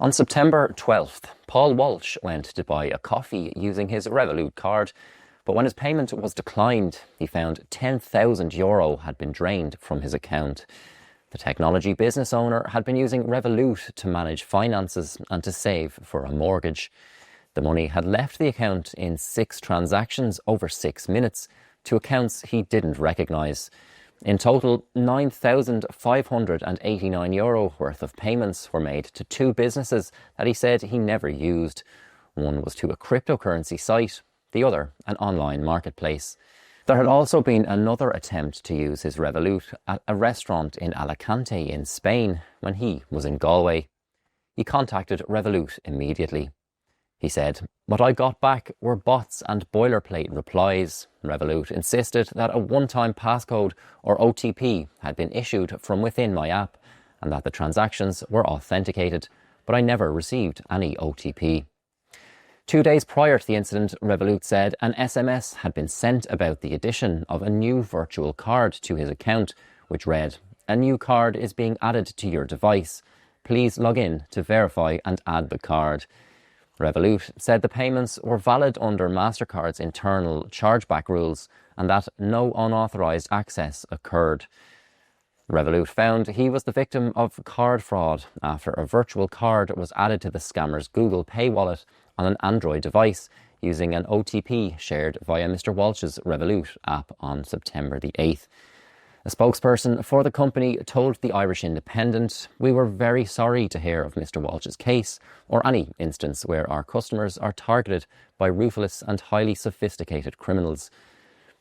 On September 12th, Paul Walsh went to buy a coffee using his Revolut card, but when his payment was declined, he found €10,000 had been drained from his account. The technology business owner had been using Revolut to manage finances and to save for a mortgage. The money had left the account in 6 transactions over 6 minutes to accounts he didn't recognise. In total, €9,589 worth of payments were made to 2 businesses that he said he never used. One was to a cryptocurrency site, the other an online marketplace. There had also been another attempt to use his Revolut at a restaurant in Alicante in Spain when he was in Galway. He contacted Revolut immediately. He said, "What I got back were bots and boilerplate replies." Revolut insisted that a one-time passcode or OTP had been issued from within my app and that the transactions were authenticated, but I never received any OTP. 2 days prior to the incident, Revolut said an SMS had been sent about the addition of a new virtual card to his account, which read, "A new card is being added to your device. Please log in to verify and add the card." Revolut said the payments were valid under MasterCard's internal chargeback rules and that no unauthorised access occurred. Revolut found he was the victim of card fraud after a virtual card was added to the scammer's Google Pay wallet on an Android device using an OTP shared via Mr. Walsh's Revolut app on September the 8th. A spokesperson for the company told the Irish Independent, "We were very sorry to hear of Mr. Walsh's case or any instance where our customers are targeted by ruthless and highly sophisticated criminals.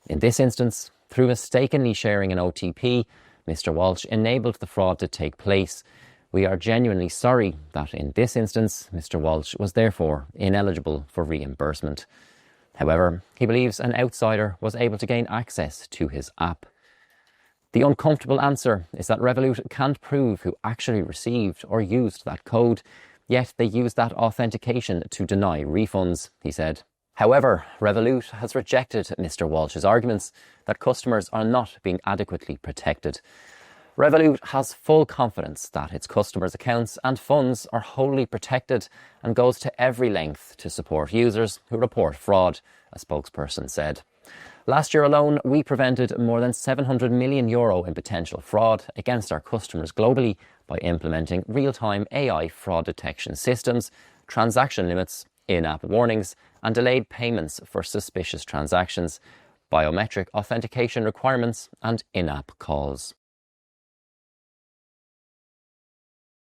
In this instance, through mistakenly sharing an OTP, Mr. Walsh enabled the fraud to take place. We are genuinely sorry that in this instance, Mr. Walsh was therefore ineligible for reimbursement." However, he believes an outsider was able to gain access to his app. The uncomfortable answer is that Revolut can't prove who actually received or used that code, yet they use that authentication to deny refunds, he said. However, Revolut has rejected Mr. Walsh's arguments that customers are not being adequately protected. Revolut has full confidence that its customers' accounts and funds are wholly protected and goes to every length to support users who report fraud, a spokesperson said. Last year alone, we prevented more than €700 million in potential fraud against our customers globally by implementing real-time AI fraud detection systems, transaction limits, in-app warnings, and delayed payments for suspicious transactions, biometric authentication requirements, and in-app calls.